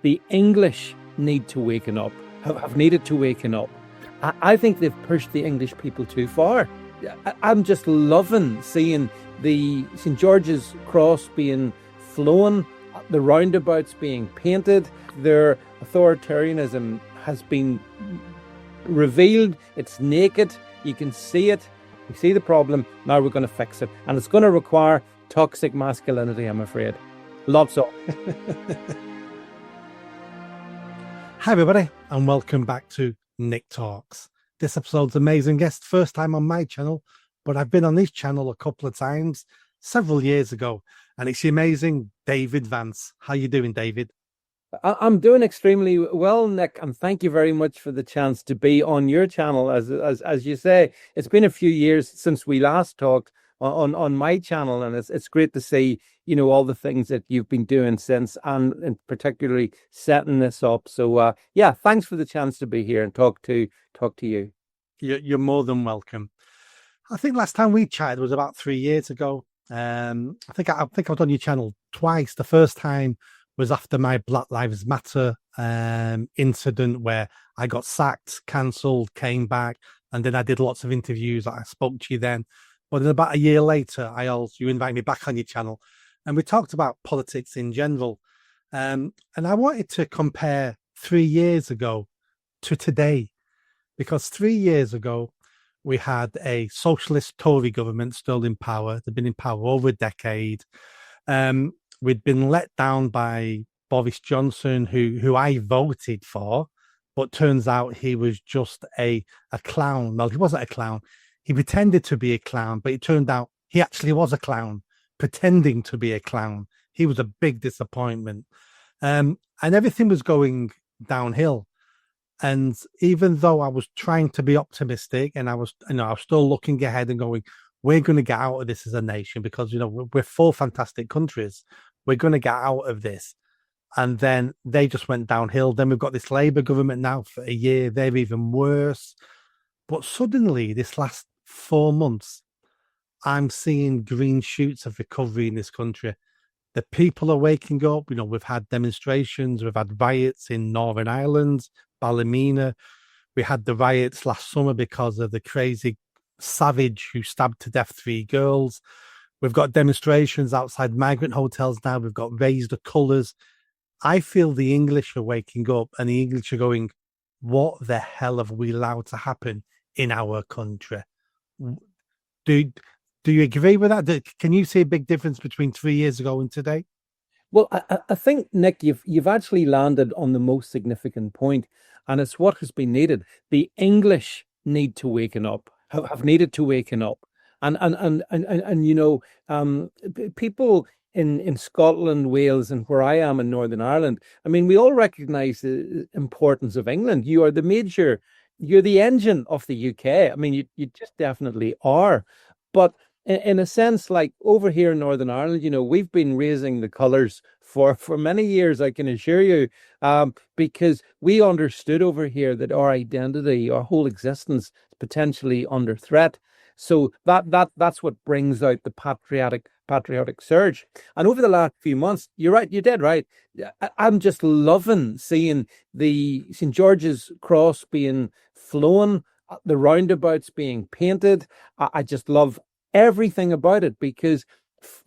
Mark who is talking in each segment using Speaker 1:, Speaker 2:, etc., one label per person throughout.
Speaker 1: the English need to waken up, have needed to waken up. I think they've pushed the English people too far. I'm just loving seeing the St. George's Cross being flown, the roundabouts being painted. Their authoritarianism has been revealed. It's naked. You can see it. We see the problem. Now we're going to fix it. And it's going to require toxic masculinity, I'm afraid. Lots of.
Speaker 2: Hi, everybody, and welcome back to Nick Talks. This episode's amazing guest, first time on my channel, but I've been on this channel a couple of times several years ago, and it's the amazing David Vance. How you doing, David?
Speaker 1: I'm doing extremely well, Nick, and thank you very much for the chance to be on your channel. As you say, it's been a few years since we last talked on my channel, and it's great to see, you know, all the things that you've been doing since, and particularly setting this up. So yeah, thanks for the chance to be here and talk to you.
Speaker 2: You're more than welcome. I think last time we chatted was about 3 years ago. I think I was on your channel twice. The first time was after my Black Lives Matter incident where I got sacked, cancelled, came back, and then I did lots of interviews. I spoke to you then. But then about a year later, you invited me back on your channel, and we talked about politics in general. And I wanted to compare 3 years ago to today, because 3 years ago, we had a socialist Tory government still in power. They've been in power over a decade. We'd been let down by Boris Johnson, who I voted for, but turns out he was just a clown. Well, he wasn't a clown. He pretended to be a clown, but it turned out he actually was a clown, pretending to be a clown. He was a big disappointment. And everything was going downhill. And even though I was trying to be optimistic, and I was still looking ahead and going, we're going to get out of this as a nation, because, you know, we're four fantastic countries. We're going to get out of this. And then they just went downhill. Then we've got this Labour government now for a year. They're even worse. But suddenly, this last 4 months, I'm seeing green shoots of recovery in this country. The people are waking up. You know, we've had demonstrations. We've had riots in Northern Ireland, Ballymena. We had the riots last summer because of the crazy savage who stabbed to death 3 girls. We've got demonstrations outside migrant hotels now. We've got raised the colours. I feel the English are waking up, and the English are going, what the hell have we allowed to happen in our country? Do you agree with that? Can you see a big difference between 3 years ago and today?
Speaker 1: Well, I think, Nick, you've actually landed on the most significant point, and it's what has been needed. The English need to waken up, have needed to waken up, and you know, people in Scotland, Wales, and where I am in Northern Ireland. I mean, we all recognise the importance of England. You're the engine of the UK. I mean, you just definitely are, but in a sense, like over here in Northern Ireland, you know, we've been raising the colours for many years, I can assure you, because we understood over here that our identity, our whole existence, is potentially under threat. So that's what brings out the patriotic surge. And over the last few months, you're right, you did right. I'm just loving seeing the St. George's Cross being flown, the roundabouts being painted. I just love everything about it, because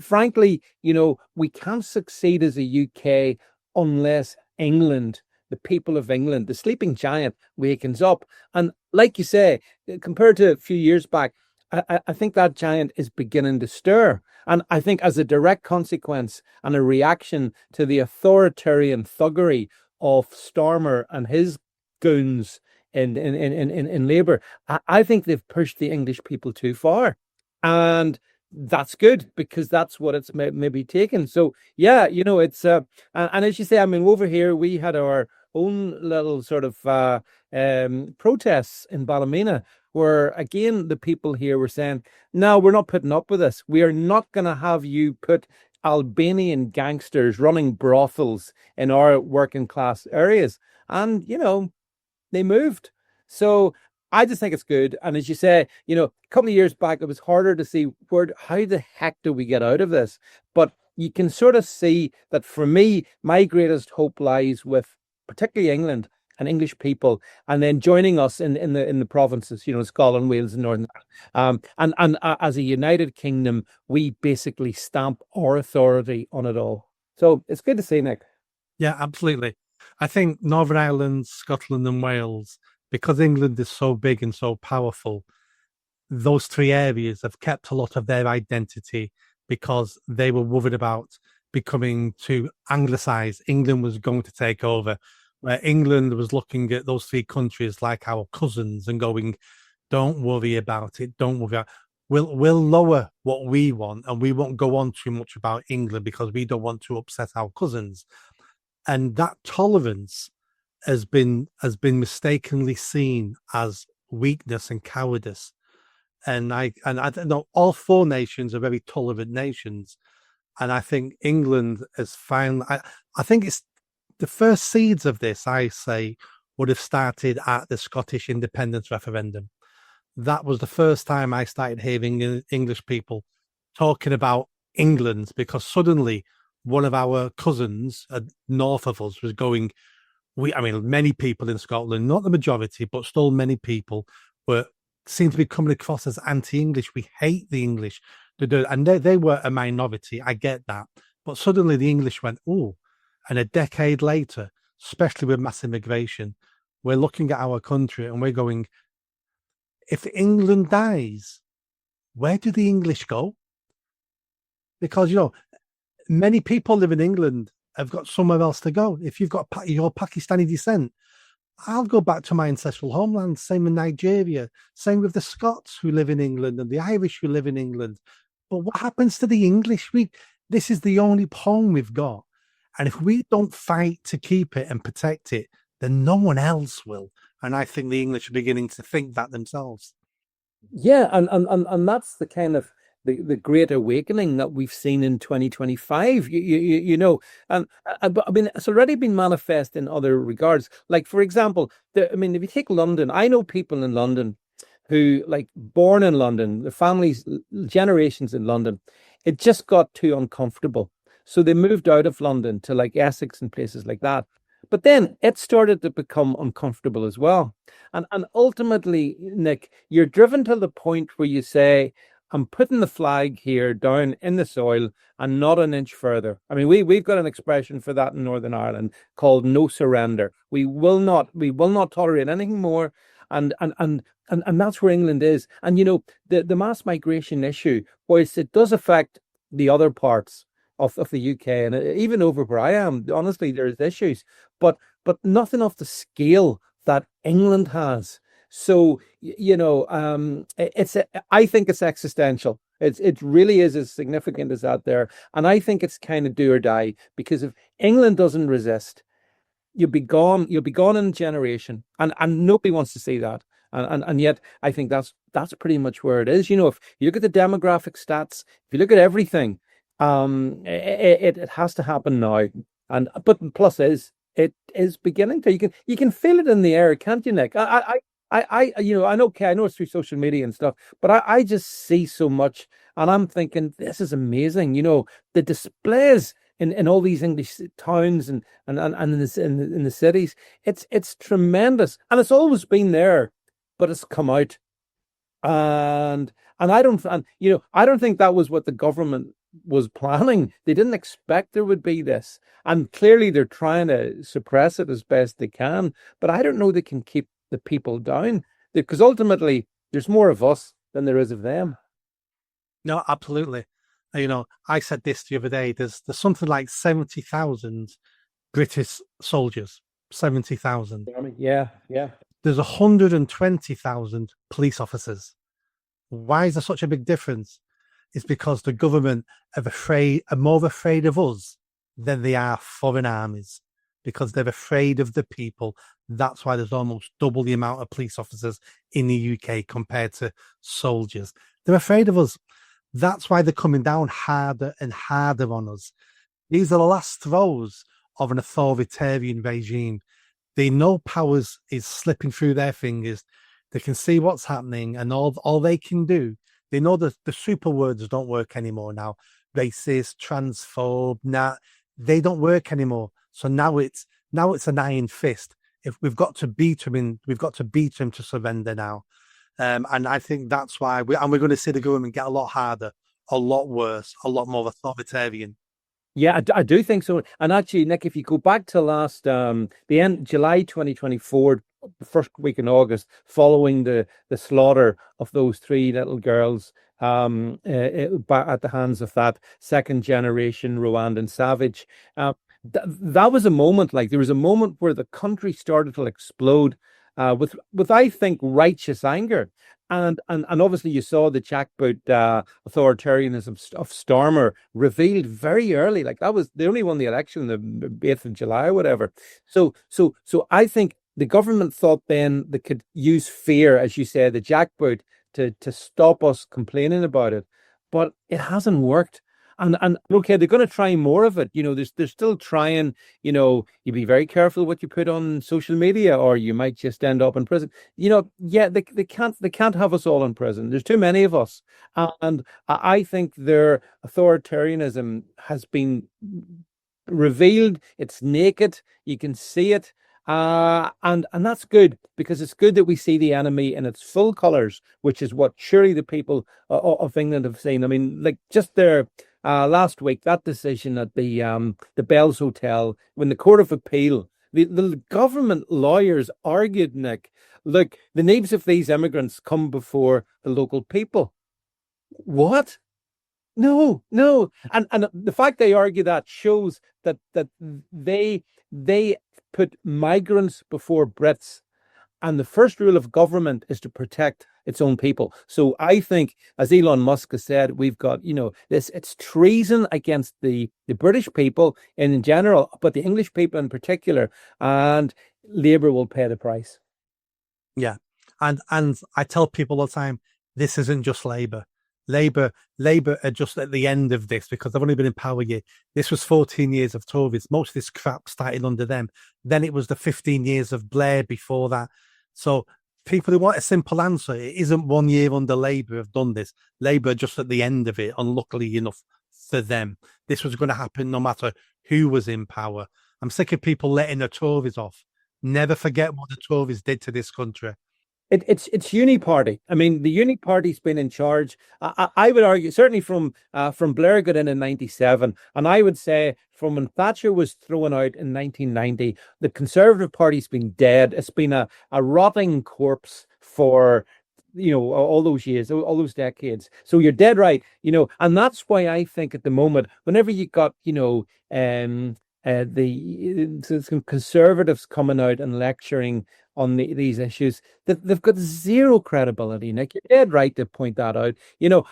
Speaker 1: frankly, you know, we can't succeed as a UK unless England, the people of England, the sleeping giant, wakens up. And like you say, compared to a few years back, I think that giant is beginning to stir. And I think as a direct consequence and a reaction to the authoritarian thuggery of Starmer and his goons in Labour, I think they've pushed the English people too far. And that's good, because that's what it's maybe taken. So yeah, you know, it's and as you say, I mean, over here we had our own little sort of protests in Ballymena, where again the people here were saying, no, we're not putting up with this. We are not going to have you put Albanian gangsters running brothels in our working class areas. And you know, they moved. So I just think it's good. And as you say, you know, a couple of years back, it was harder to see how the heck do we get out of this? But you can sort of see that for me, my greatest hope lies with particularly England and English people, and then joining us in the provinces, Scotland, Wales, and Northern Ireland. And as a United Kingdom, we basically stamp our authority on it all. So it's good to see, Nick.
Speaker 2: Yeah, absolutely. I think Northern Ireland, Scotland, and Wales, because England is so big and so powerful, those three areas have kept a lot of their identity because they were worried about becoming too anglicized. England was going to take over, where England was looking at those three countries like our cousins and going, don't worry about it, don't worry about it. We'll lower what we want and we won't go on too much about England because we don't want to upset our cousins. And that tolerance has been mistakenly seen as weakness and cowardice. And I don't know, all four nations are very tolerant nations. And I think England is fine. I think it's the first seeds of this, I say, would have started at the Scottish independence referendum. That was the first time I started hearing English people talking about England, because suddenly one of our cousins north of us was going, I mean, many people in Scotland, not the majority, but still many people were seem to be coming across as anti-English. We hate the English. And they were a minority. I get that. But suddenly the English went, oh, and a decade later, especially with mass immigration, we're looking at our country and we're going, if England dies, where do the English go? Because, many people live in England have got somewhere else to go. If you've got your Pakistani descent, I'll go back to my ancestral homeland. Same in Nigeria. Same with the Scots who live in England and the Irish who live in England. But what happens to the English? This is the only home we've got. And if we don't fight to keep it and protect it, then no one else will. And I think the English are beginning to think that themselves.
Speaker 1: Yeah, and that's the kind of the great awakening that we've seen in 2025. But I mean, it's already been manifest in other regards. Like, for example, I mean, if you take London, I know people in London who, like, born in London, the families, generations in London, it just got too uncomfortable. So they moved out of London to like Essex and places like that. But then it started to become uncomfortable as well. And ultimately, Nick, you're driven to the point where you say, I'm putting the flag here down in the soil and not an inch further. I mean, we've got an expression for that in Northern Ireland called no surrender. We will not tolerate anything more. And that's where England is. And the mass migration issue, whilst it does affect the other parts of the UK and even over where I am, honestly, there's issues, but nothing of the scale that England has. So, I think it's existential. It really is as significant as that there. And I think it's kind of do or die, because if England doesn't resist, you'll be gone in a generation. And nobody wants to see that. And yet I think that's pretty much where it is. If you look at the demographic stats, if you look at everything, it has to happen now. But the plus is it is beginning to. You can feel it in the air, can't you, Nick? I know, okay, I know it's through social media and stuff, but I just see so much, and I'm thinking this is amazing. The displays in all these English towns and in the cities, it's tremendous, and it's always been there, but it's come out, and I don't think that was what the government was planning. They didn't expect there would be this, and clearly they're trying to suppress it as best they can. But I don't know they can keep the people down, because ultimately there's more of us than there is of them.
Speaker 2: No, absolutely. I said this the other day. There's something like 70,000 British soldiers. 70,000.
Speaker 1: Yeah, yeah.
Speaker 2: There's 120,000 police officers. Why is there such a big difference? It's because the government are more afraid of us than they are foreign armies, because they're afraid of the people. That's why there's almost double the amount of police officers in the UK compared to soldiers. They're afraid of us. That's why they're coming down harder and harder on us. These are the last throes of an authoritarian regime. They know powers is slipping through their fingers. They can see what's happening, and all they can do. They know that the super words don't work anymore now. racist, transphobe. Now they don't work anymore. So now it's an iron fist. If we've got to beat him we've got to beat him to surrender now. And I think that's why we're going to see the government get a lot harder, a lot worse, a lot more authoritarian.
Speaker 1: Yeah, I do think so. And actually, Nick, if you go back to last the end July 2024, the first week in August, following the slaughter of those three little girls at the hands of that second generation Rwandan savage, that was a moment. Like there was a moment where the country started to explode with I think righteous anger. And obviously you saw the jackboot authoritarianism of Starmer revealed very early. Like that was they only won the election the 8th of July or whatever. So I think the government thought then they could use fear, as you say, the jackboot to stop us complaining about it. But it hasn't worked. And okay, they're going to try more of it. They're still trying. You be very careful what you put on social media, or you might just end up in prison. Yeah, they can't have us all in prison. There's too many of us, and I think their authoritarianism has been revealed. It's naked. You can see it. And that's good because it's good that we see the enemy in its full colors, which is what surely the people of England have seen. I mean, like just there last week, that decision at the Bells Hotel when the Court of Appeal, the government lawyers argued, Nick, look, the names of these immigrants come before the local people. What? No, no. And the fact they argue that shows that they put migrants before Brits. And the first rule of government is to protect its own people. So I think, as Elon Musk has said, we've got, it's treason against the British people in general, but the English people in particular, and Labour will pay the price.
Speaker 2: Yeah. And I tell people all the time, this isn't just Labour. Labour are just at the end of this because they've only been in power a year. This was 14 years of Tories. Most of this crap started under them. Then it was the 15 years of Blair before that. So people who want a simple answer, it isn't 1 year under Labour have done this. Labour are just at the end of it, unluckily enough for them. This was going to happen no matter who was in power. I'm sick of people letting the Tories off. Never forget what the Tories did to this country.
Speaker 1: It's Uniparty. I mean, the Uniparty's been in charge. I would argue certainly from Blair got in '97, and I would say from when Thatcher was thrown out in 1990, the Conservative Party's been dead. It's been a rotting corpse for all those years, all those decades. So you're dead right. And that's why I think at the moment, whenever you got the conservatives coming out and lecturing on these issues, that they've got zero credibility, Nick. You're dead right to point that out.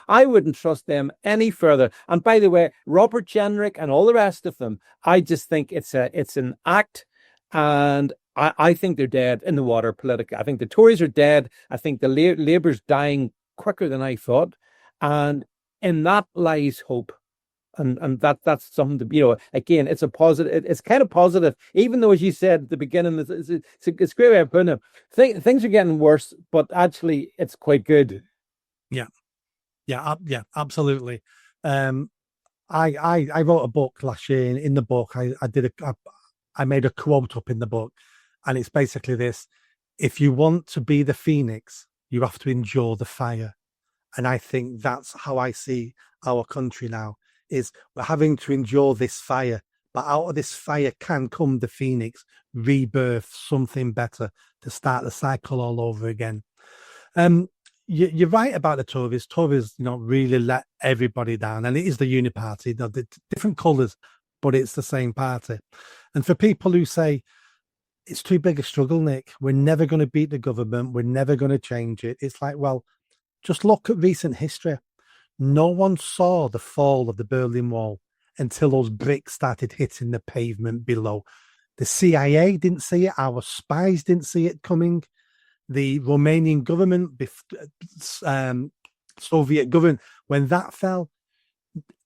Speaker 1: I wouldn't trust them any further. And by the way, Robert Jenrick and all the rest of them, I just think it's an act, and I think they're dead in the water politically. I think the Tories are dead. I think the Labour's dying quicker than I thought, and in that lies hope. And that's something to, again, it's a positive, it's kind of positive, even though, as you said at the beginning, it's a great way of putting it. Things are getting worse, but actually it's quite good.
Speaker 2: Yeah. Yeah, absolutely. I wrote a book last year. In the book, I made a quote up in the book, and it's basically this: if you want to be the phoenix, you have to endure the fire. And I think that's how I see our country now. Is we're having to endure this fire, but out of this fire can come the phoenix, rebirth, something better to start the cycle all over again. You're right about the Tories. Tories, really let everybody down, and it is the Uniparty. The different colours, but it's the same party. And for people who say it's too big a struggle, Nick, we're never going to beat the government, we're never going to change it. It's like, well, just look at recent history. No one saw the fall of the Berlin Wall until those bricks started hitting the pavement below. The CIA didn't see it. Our spies didn't see it coming. The Romanian government, Soviet government, when that fell,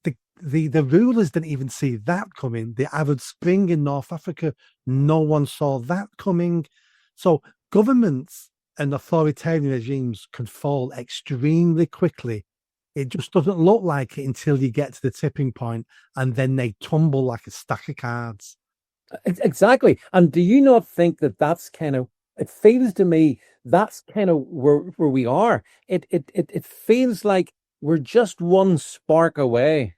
Speaker 2: the rulers didn't even see that coming. The Arab Spring in North Africa, no one saw that coming. So governments and authoritarian regimes can fall extremely quickly It just doesn't look like it until you get to the tipping point, and then they tumble like a stack of cards.
Speaker 1: Exactly. And do you not think that that's kind of, it feels to me that's kind of where we are. It feels like we're just one spark away,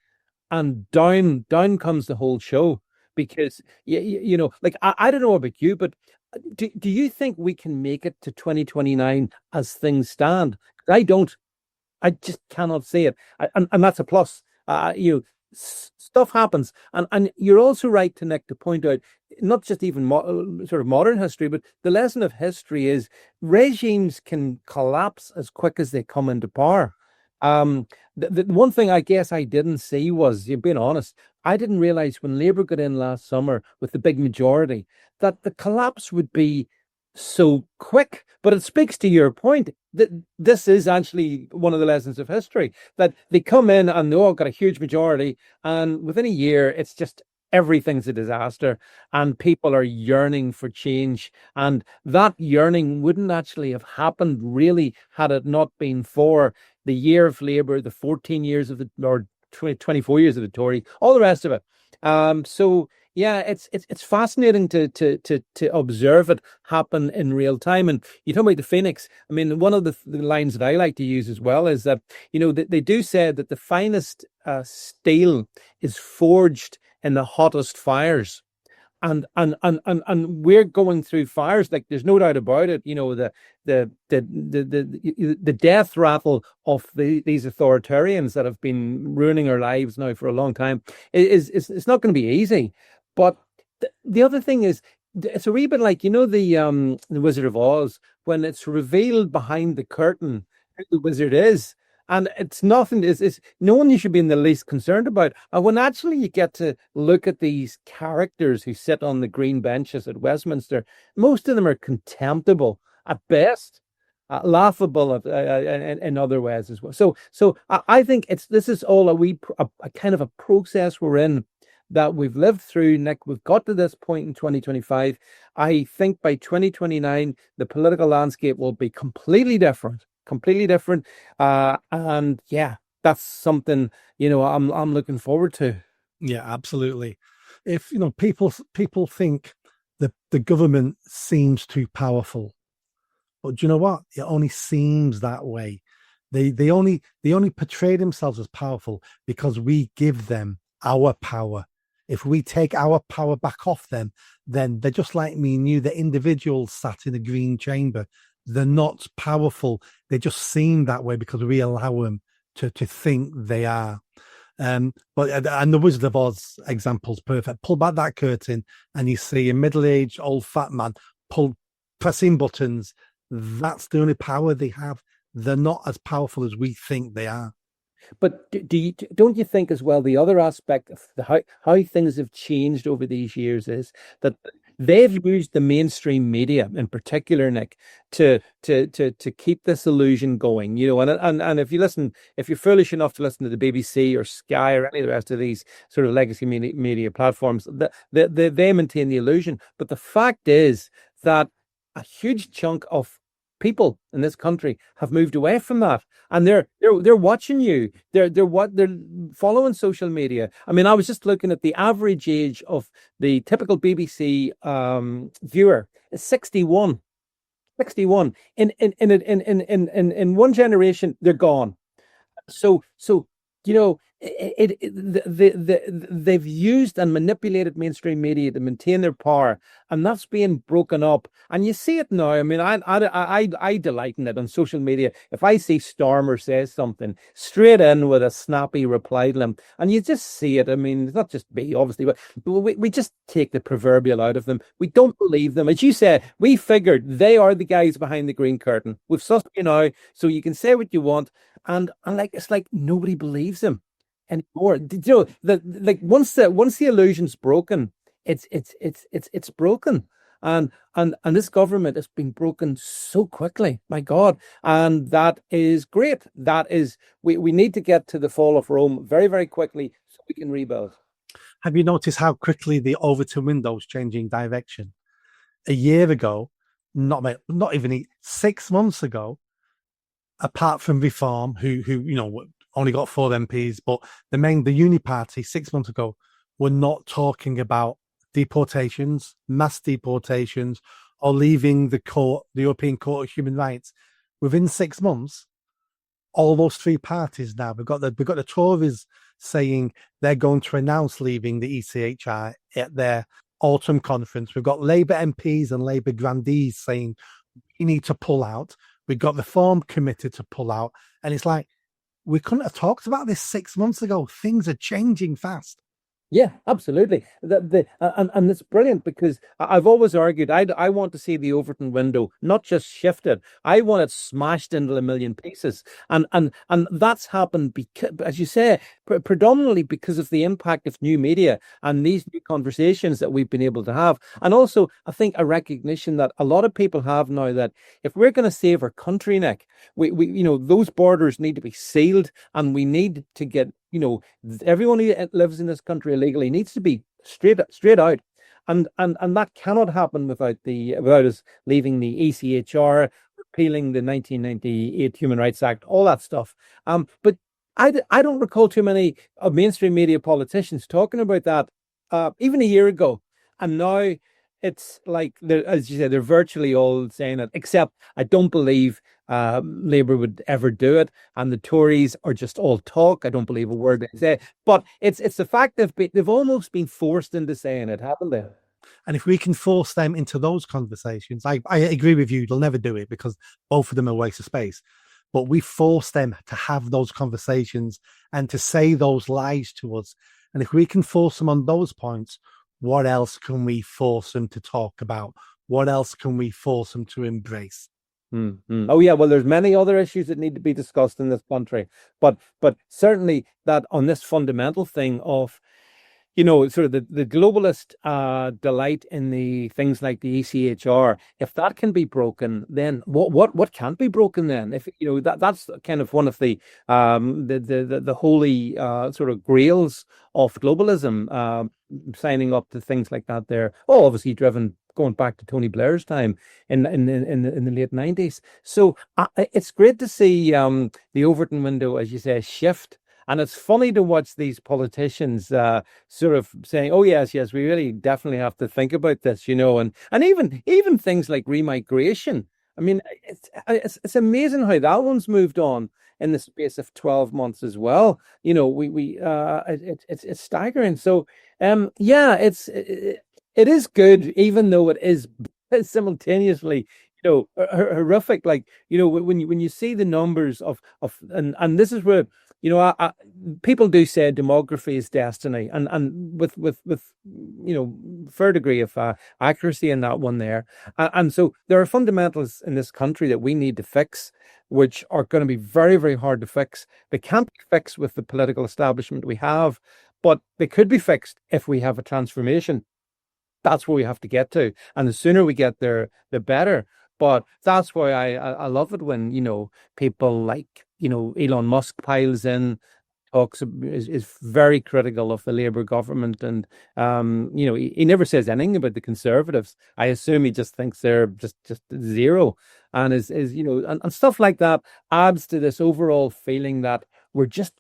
Speaker 1: and down comes the whole show. Because like I don't know about you, but do you think we can make it to 2029 as things stand? I don't. I just cannot see it. And that's a plus. Stuff happens, and you're also right to Nick to point out not just even sort of modern history, but the lesson of history is regimes can collapse as quick as they come into power. Um, the one thing I guess I didn't see was, you're being honest, I didn't realize when Labour got in last summer with the big majority that the collapse would be so quick. But it speaks to your point that this is actually one of the lessons of history, that they come in and they all got a huge majority, and within a year, it's just everything's a disaster, and people are yearning for change. And that yearning wouldn't actually have happened really had it not been for the year of Labour, the 14 years of the, or 24 years of the Tory, all the rest of it. So yeah, it's fascinating to observe it happen in real time. And you talk about the Phoenix. I mean, one of the lines that I like to use as well is that, they do say that the finest steel is forged in the hottest fires. And we're going through fires, like there's no doubt about it. The death rattle of these authoritarians that have been ruining our lives now for a long time is it's not going to be easy. But the other thing is, it's a wee bit like, the Wizard of Oz, when it's revealed behind the curtain who the wizard is. And it's nothing, it's no one you should be in the least concerned about. And when actually you get to look at these characters who sit on the green benches at Westminster, most of them are contemptible at best, laughable in other ways as well. So I think this is all a kind of a process we're in, that we've lived through, Nick. We've got to this point in 2025. I think by 2029, the political landscape will be completely different, completely different. And yeah, that's something, I'm looking forward to.
Speaker 2: Yeah, absolutely. If people think the government seems too powerful, but do you know what? It only seems that way. They only portray themselves as powerful because we give them our power. If we take our power back off them, then they're just like me and you. The individuals sat in a green chamber. They're not powerful. They just seem that way because we allow them to think they are. But and the Wizard of Oz example's perfect. Pull back that curtain and you see a middle-aged old fat man pressing buttons. That's the only power they have. They're not as powerful as we think they are.
Speaker 1: But don't you think as well, the other aspect of how things have changed over these years is that they've used the mainstream media in particular, Nick, to keep this illusion going, and if you're foolish enough to listen to the BBC or Sky or any of the rest of these sort of legacy media platforms, they maintain the illusion. But the fact is that a huge chunk of people in this country have moved away from that, and they're watching you. They're following social media. I mean, I was just looking at the average age of the typical BBC viewer is 61. 61. In one generation, they're gone. So they've used and manipulated mainstream media to maintain their power, and that's being broken up. And you see it now. I mean, I delight in it on social media. If I see Stormer says something, straight in with a snappy reply to them, and you just see it. I mean, it's not just me, obviously, but we just take the proverbial out of them. We don't believe them. As you said, we figured they are the guys behind the green curtain. We've sussed you now, so you can say what you want. And like, it's like nobody believes him anymore. Once the illusion's broken, it's broken. And this government has been broken so quickly, my God. And that is great. That is, we need to get to the fall of Rome very, very quickly so we can rebuild.
Speaker 2: Have you noticed how quickly the Overton window's changing direction? A year ago, not even 6 months ago, apart from Reform, who only got 4 MPs, but the Uniparty 6 months ago were not talking about deportations, mass deportations, or leaving the European Court of Human Rights. Within 6 months, all those three parties now we've got the Tories saying they're going to announce leaving the ECHR at their autumn conference. We've got Labour MPs and Labour grandees saying we need to pull out. We've got the Reform Committee to pull out, and it's like we couldn't have talked about this 6 months ago. Things are changing fast.
Speaker 1: Yeah, absolutely. And it's brilliant because I've always argued I want to see the Overton window not just shifted. I want it smashed into a million pieces. And that's happened because, as you say, predominantly because of the impact of new media and these new conversations that we've been able to have. And also, I think a recognition that a lot of people have now that if we're going to save our country, Nick, we those borders need to be sealed, and we need to get everyone who lives in this country illegally needs to be straight out, and that cannot happen without us leaving the ECHR, repealing the 1998 Human Rights Act, all that stuff. But I don't recall too many mainstream media politicians talking about that even a year ago, and now it's like as you said, they're virtually all saying it. Except I don't believe Labour would ever do it, and the Tories are just all talk. I don't believe a word they say. But it's the fact they've almost been forced into saying it, haven't they?
Speaker 2: And if we can force them into those conversations, I agree with you, they'll never do it because both of them are a waste of space. But we force them to have those conversations and to say those lies to us. And if we can force them on those points, what else can we force them to talk about? What else can we force them to embrace?
Speaker 1: Oh yeah, well, there's many other issues that need to be discussed in this country, but certainly that on this fundamental thing of sort of the globalist delight in the things like the ECHR. If that can be broken, then what can't be broken then? If that's kind of one of the holy sort of grails of globalism, signing up to things like that. There, obviously driven going back to Tony Blair's time in the late 90s. So it's great to see the Overton window, as you say, shift. And it's funny to watch these politicians sort of saying, "Oh yes, yes, we really definitely have to think about this," and even things like remigration. I mean, it's amazing how that one's moved on in the space of 12 months as well. It's staggering. So yeah, it is good, even though it is simultaneously horrific. Like when you see the numbers and this is where people do say demography is destiny, and with fair degree of accuracy in that one there, and so there are fundamentals in this country that we need to fix, which are going to be very, very hard to fix. They can't be fixed with the political establishment we have, but they could be fixed if we have a transformation. That's where we have to get to, and the sooner we get there, the better. But that's why I love it when people like Elon Musk piles in, talks is very critical of the Labour government, and he never says anything about the Conservatives. I assume he just thinks they're just zero, and is and stuff like that adds to this overall feeling that we're just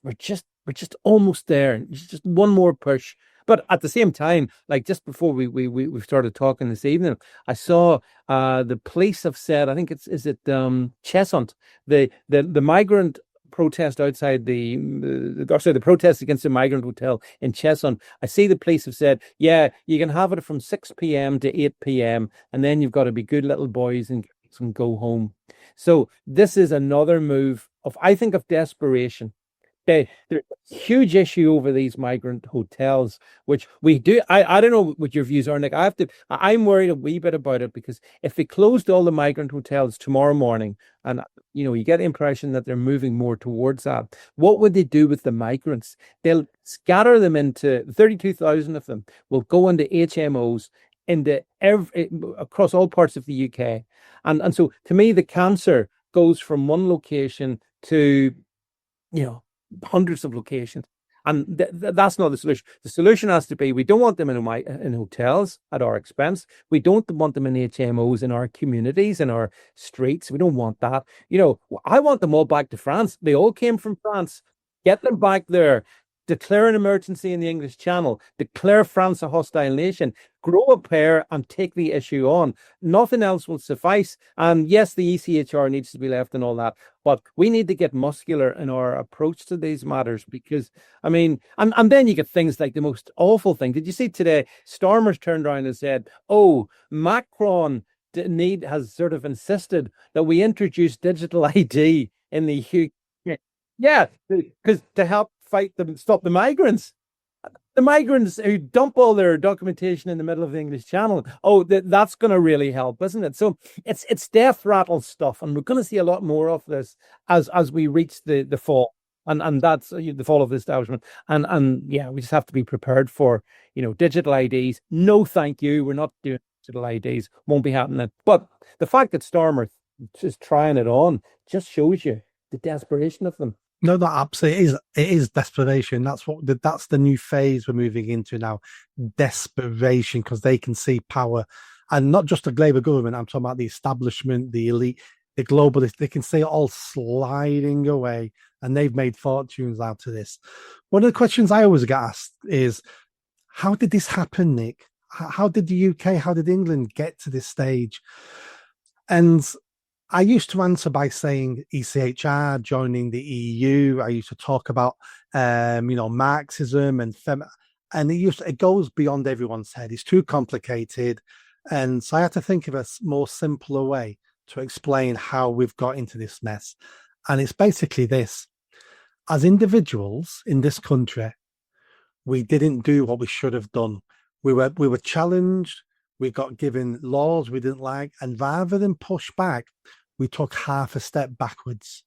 Speaker 1: almost there. It's just one more push. But at the same time, like just before we started talking this evening, I saw the police have said, I think is it Cheshunt, the migrant protest outside the protest against the migrant hotel in Cheshunt. I see the police have said, yeah, you can have it from 6 p.m. to 8 p.m. and then you've got to be good little boys and go home. So this is another move I think of desperation. There's a huge issue over these migrant hotels, which we do. I don't know what your views are, Nick. I'm worried a wee bit about it because if they closed all the migrant hotels tomorrow morning, and you get the impression that they're moving more towards that, what would they do with the migrants? They'll scatter them into 32,000 of them will go into HMOs across all parts of the UK, and so to me the cancer goes from one location to hundreds of locations, and that's not the solution. The solution has to be we don't want them in hotels at our expense. We don't want them in HMOs in our communities, in our streets. We don't want that. I want them all back to France. They all came from France. Get them back there. Declare an emergency in the English Channel. Declare France a hostile nation. Grow a pair and take the issue on. Nothing else will suffice. And yes, the ECHR needs to be left and all that. But we need to get muscular in our approach to these matters because, I mean, and then you get things like the most awful thing. Did you see today? Stormers turned around and said, oh, Macron has sort of insisted that we introduce digital ID in the UK. Yeah, because to help fight them, stop the migrants who dump all their documentation in the middle of the English Channel. Oh, that's going to really help, isn't it? So it's death rattle stuff, and we're going to see a lot more of this as we reach the fall, and that's the fall of the establishment. And yeah, we just have to be prepared for digital IDs. No, thank you. We're not doing digital IDs. Won't be happening. But the fact that Stormer is trying it on just shows you the desperation of them.
Speaker 2: No, that absolutely is. It is desperation. That's the new phase we're moving into now. Desperation, because they can see power, and not just the Labour government. I'm talking about the establishment, the elite, the globalists. They can see it all sliding away, and they've made fortunes out of this. One of the questions I always get asked is, how did this happen, Nick? How did the UK, how did England get to this stage? And I used to answer by saying ECHR, joining the EU. I used to talk about, Marxism and and it goes beyond everyone's head. It's too complicated, and so I had to think of a more simpler way to explain how we've got into this mess. And it's basically this: as individuals in this country, we didn't do what we should have done. We were challenged. We got given laws we didn't like, and rather than push back, we took half a step backwards.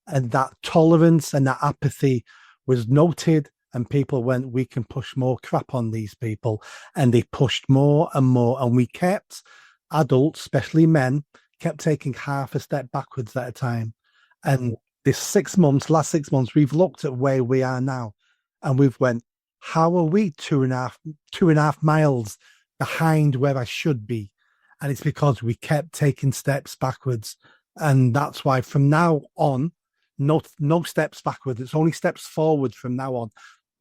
Speaker 2: And that tolerance and that apathy was noted, and people went, we can push more crap on these people. And they pushed more and more. And we kept, adults, especially men, kept taking half a step backwards at a time. And last 6 months, we've looked at where we are now, and we've went, how are we two and a half miles behind where I should be? And it's because we kept taking steps backwards. And that's why from now on, no steps backwards. It's only steps forward from now on.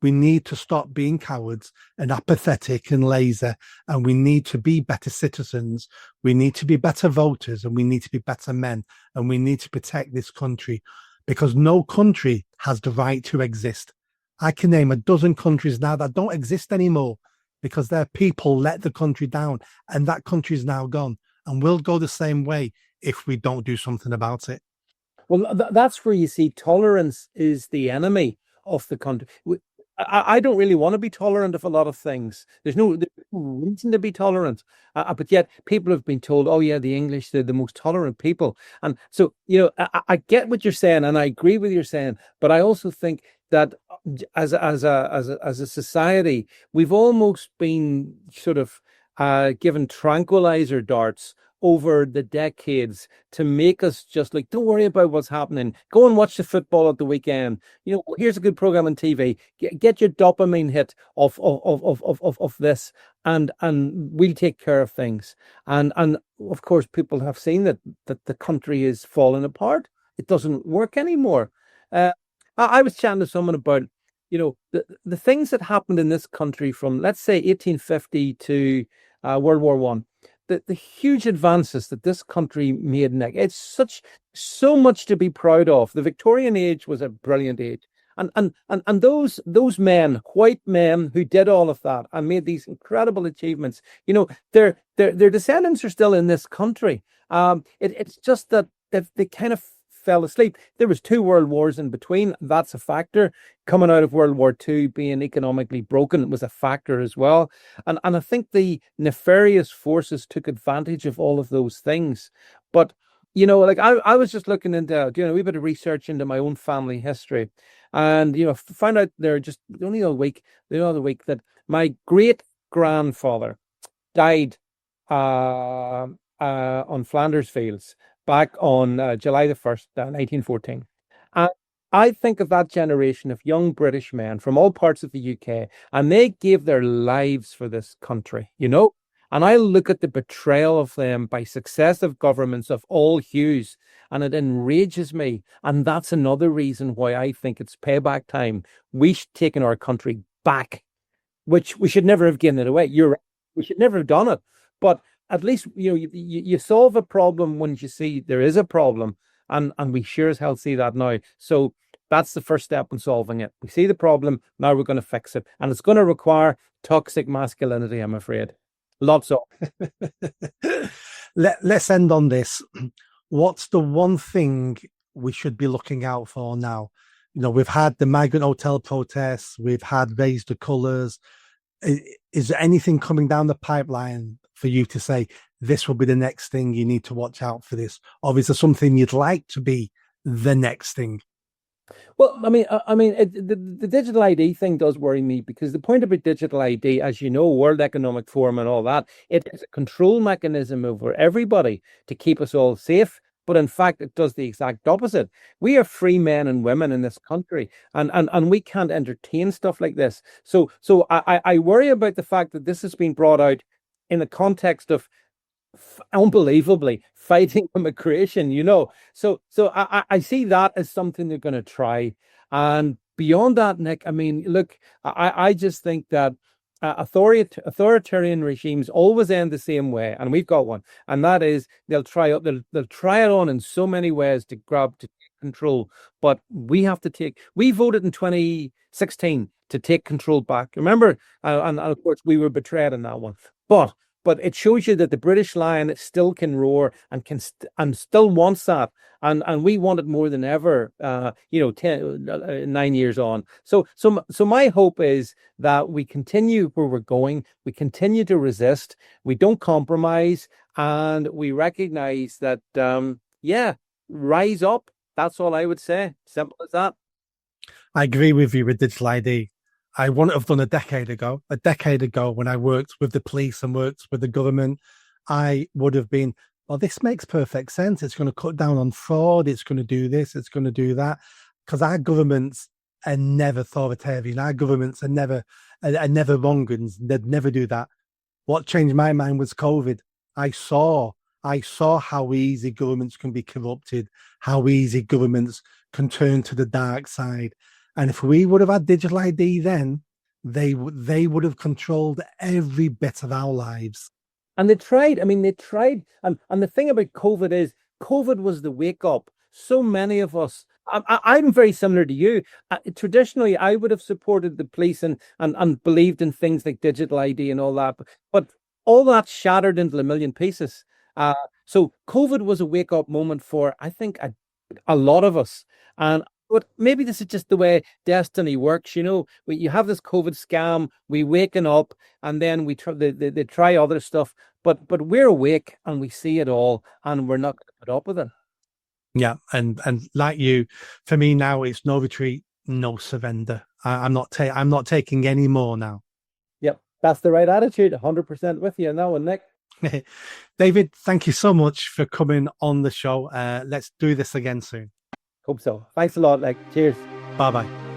Speaker 2: We need to stop being cowards and apathetic and lazy. And we need to be better citizens. We need to be better voters, and we need to be better men. And we need to protect this country, because no country has the right to exist. I can name a dozen countries now that don't exist anymore, because their people let the country down, and that country is now gone, and will go the same way if we don't do something about it.
Speaker 1: Well, that's where you see tolerance is the enemy of the country. I don't really want to be tolerant of a lot of things. There's no reason to be tolerant, but yet people have been told, "Oh yeah, the English, they're the most tolerant people." And so, I get what you're saying, and I agree with you're saying, but I also think that as a society, we've almost been sort of given tranquilizer darts over the decades to make us just like, don't worry about what's happening. Go and watch the football at the weekend. Here's a good program on TV. Get your dopamine hit of this, and we'll take care of things. And of course, people have seen that the country is falling apart. It doesn't work anymore. I was chatting to someone about, the things that happened in this country from, let's say, 1850 to World War One. The huge advances that this country made, Nick. It's so much to be proud of. The Victorian age was a brilliant age. And those men, white men who did all of that and made these incredible achievements, their descendants are still in this country. It's just that they kind of fell asleep. There was 2 world wars in between. That's a factor. Coming out of World War II, being economically broken, was a factor as well. And I think the nefarious forces took advantage of all of those things. But, like I was just looking into, doing a wee bit of research into my own family history, and, found out there just the other week that my great grandfather died on Flanders Fields back on July the 1st, 1914. And I think of that generation of young British men from all parts of the UK, and they gave their lives for this country, And I look at the betrayal of them by successive governments of all hues, and it enrages me. And that's another reason why I think it's payback time. We should take our country back, which we should never have given it away. You're right. We should never have done it. But at least you solve a problem when you see there is a problem, and we sure as hell see that now. So that's the first step in solving it. We see the problem, now we're going to fix it, and it's going to require toxic masculinity, I'm afraid. Lots of.
Speaker 2: Let's end on this. What's the one thing we should be looking out for now? We've had the migrant hotel protests, we've had Raise the Colours. Is there anything coming down the pipeline for you to say, this will be the next thing, you need to watch out for this? Or is there something you'd like to be the next thing?
Speaker 1: Well, the digital ID thing does worry me, because the point about digital ID, as you know, World Economic Forum and all that, it is a control mechanism over everybody to keep us all safe. But in fact, it does the exact opposite. We are free men and women in this country, and we can't entertain stuff like this. So I worry about the fact that this has been brought out in the context of unbelievably fighting immigration. So I see that as something they're going to try. And beyond that, Nick, look, I just think that authoritarian regimes always end the same way, and we've got one, and that is they'll try it on in so many ways to take control. But we voted in 2016 to take control back, remember, and of course we were betrayed in that one. But it shows you that the British lion still can roar and and still wants that, and we want it more than ever. 9 years on. So my hope is that we continue where we're going. We continue to resist. We don't compromise, and we recognize that. Rise up. That's all I would say. Simple as that.
Speaker 2: I agree with you with digital ID. I wouldn't have done a decade ago. A decade ago, when I worked with the police and worked with the government, I would have been, well, this makes perfect sense. It's going to cut down on fraud. It's going to do this. It's going to do that. Because our governments are never authoritarian. Our governments are never wrong, and they'd never do that. What changed my mind was COVID. I saw how easy governments can be corrupted, how easy governments can turn to the dark side. And if we would have had digital ID then, they would have controlled every bit of our lives.
Speaker 1: And they tried. They tried. And the thing about COVID is, COVID was the wake up. So many of us, I'm very similar to you. Traditionally, I would have supported the police and believed in things like digital ID and all that. But all that shattered into a million pieces. So COVID was a wake up moment for, I think, a lot of us. But maybe this is just the way destiny works. You have this COVID scam, we waken up, and then they try other stuff. But we're awake and we see it all, and we're not going to put up with it.
Speaker 2: Yeah, and like you, for me now, it's no retreat, no surrender. I'm not taking any more now.
Speaker 1: Yep, that's the right attitude. 100% with you on that one, Nick.
Speaker 2: David, thank you so much for coming on the show. Let's do this again soon.
Speaker 1: Hope so. Thanks a lot. Cheers.
Speaker 2: Bye-bye.